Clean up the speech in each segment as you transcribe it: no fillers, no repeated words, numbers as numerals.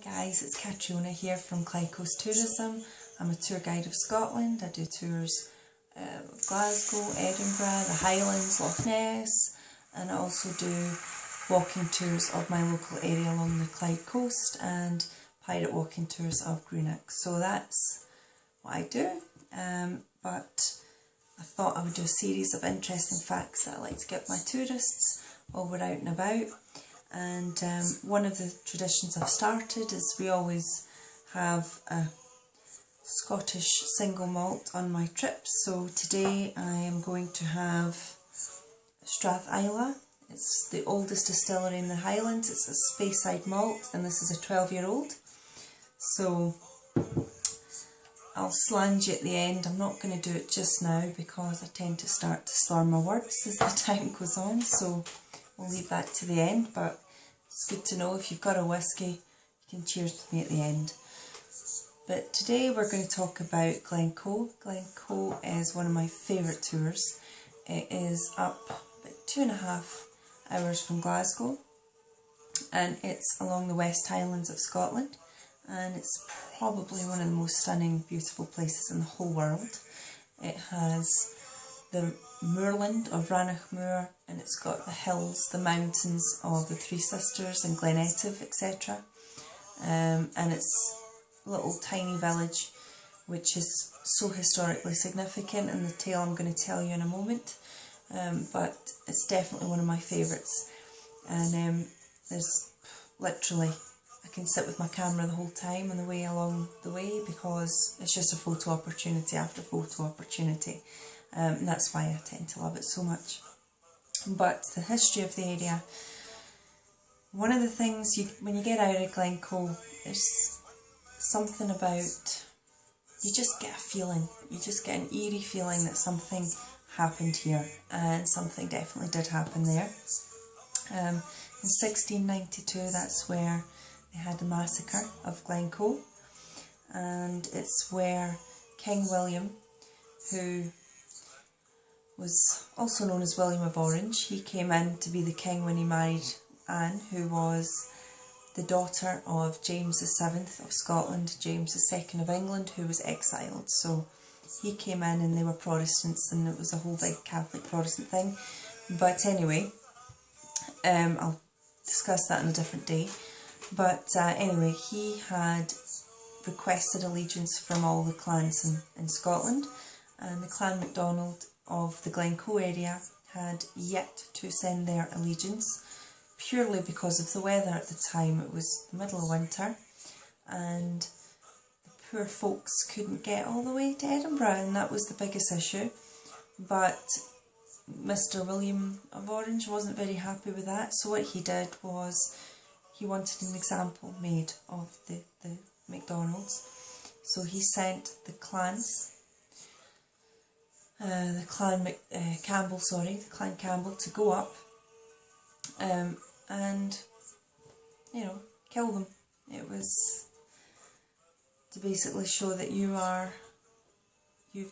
Hi guys, it's Catriona here from Glencoe Tourism. I'm a tour guide of Scotland. I do tours of Glasgow, Edinburgh, the Highlands, Loch Ness, and I also do walking tours of my local area along the Clyde coast and pirate walking tours of Greenock. So that's what I do, but I thought I would do a series of interesting facts that I like to give my tourists while we're out and about. And one of the traditions I've started is we always have a Scottish single malt on my trips. So today I am going to have Strath Isla. It's the oldest distillery in the Highlands. It's a Speyside malt and this is a 12-year-old. So I'll slange you at the end. I'm not going to do it just now because I tend to start to slur my words as the time goes on. So we'll leave that to the end, but it's good to know if you've got a whiskey, you can cheers with me at the end. But today we're going to talk about Glencoe. Glencoe is one of my favourite tours. It is up about 2.5 hours from Glasgow and it's along the West Highlands of Scotland, and it's probably one of the most stunning, beautiful places in the whole world. It has the moorland of Rannochmoor, and it's got the hills, the mountains of the Three Sisters and Glenetive, etc. And it's a little tiny village which is so historically significant in the tale I'm going to tell you in a moment. But it's definitely one of my favourites, and there's literally, I can sit with my camera the whole time on the way along the way because it's just a photo opportunity after photo opportunity. And that's why I tend to love it so much. But the history of the area, one of the things when you get out of Glencoe, there's something about, you just get a feeling, you just get an eerie feeling that something happened here, and something definitely did happen there. In 1692, that's where they had the massacre of Glencoe, and it's where King William, who was also known as William of Orange, he came in to be the king when he married Anne, who was the daughter of James VII of Scotland, James II of England, who was exiled. So he came in and they were Protestants, and it was a whole big Catholic Protestant thing. But anyway, I'll discuss that on a different day. But anyway, he had requested allegiance from all the clans in Scotland, and the Clan MacDonald of the Glencoe area had yet to send their allegiance, purely because of the weather at the time. It was the middle of winter and the poor folks couldn't get all the way to Edinburgh, and that was the biggest issue. But Mr. William of Orange wasn't very happy with that, so what he did was he wanted an example made of the MacDonalds. So he sent the clans, the Clan Campbell to go up and, you know, kill them. It was to basically show that you've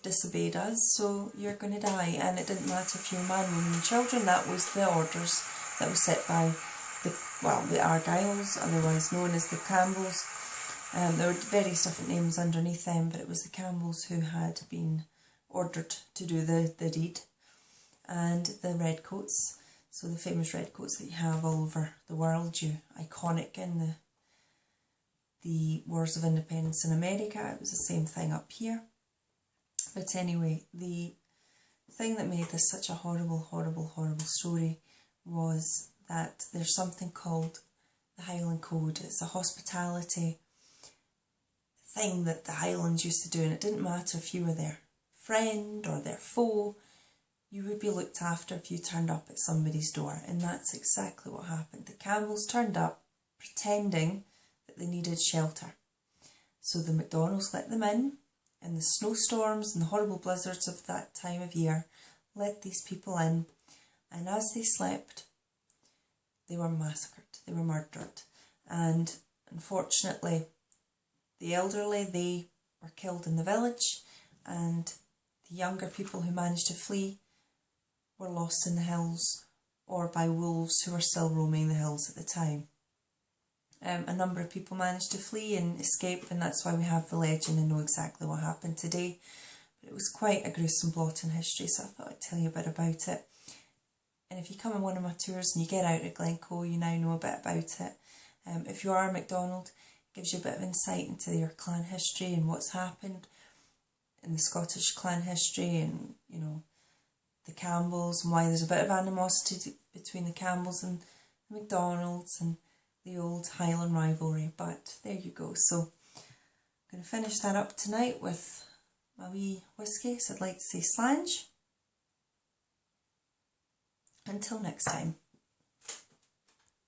disobeyed us, so you're going to die. And it didn't matter if you were man, women and children. That was the orders that was set by the Argylls, otherwise known as the Campbells. There were various different names underneath them, but it was the Campbells who had been ordered to do the deed. And the redcoats, so the famous redcoats that you have all over the world, iconic in the Wars of Independence in America. It was the same thing up here. But anyway, the thing that made this such a horrible, horrible, horrible story was that there's something called the Highland Code. It's a hospitality thing that the Highlands used to do, and it didn't matter if you were their friend or their foe, you would be looked after if you turned up at somebody's door. And that's exactly what happened. The Campbells turned up pretending that they needed shelter. So the MacDonalds let them in the snowstorms and the horrible blizzards of that time of year, let these people in, and as they slept, they were massacred, they were murdered. And unfortunately, the elderly, they were killed in the village, and the younger people who managed to flee were lost in the hills or by wolves who were still roaming the hills at the time. A number of people managed to flee and escape, and that's why we have the legend and know exactly what happened today. But it was quite a gruesome blot in history, so I thought I'd tell you a bit about it. And if you come on one of my tours and you get out at Glencoe, you now know a bit about it. If you are a MacDonald, it gives you a bit of insight into your clan history and what's happened in the Scottish clan history, and you know, the Campbells, and why there's a bit of animosity between the Campbells and the MacDonalds and the old Highland rivalry. But there you go. So I'm going to finish that up tonight with my wee whisky, so I'd like to say slange. Until next time.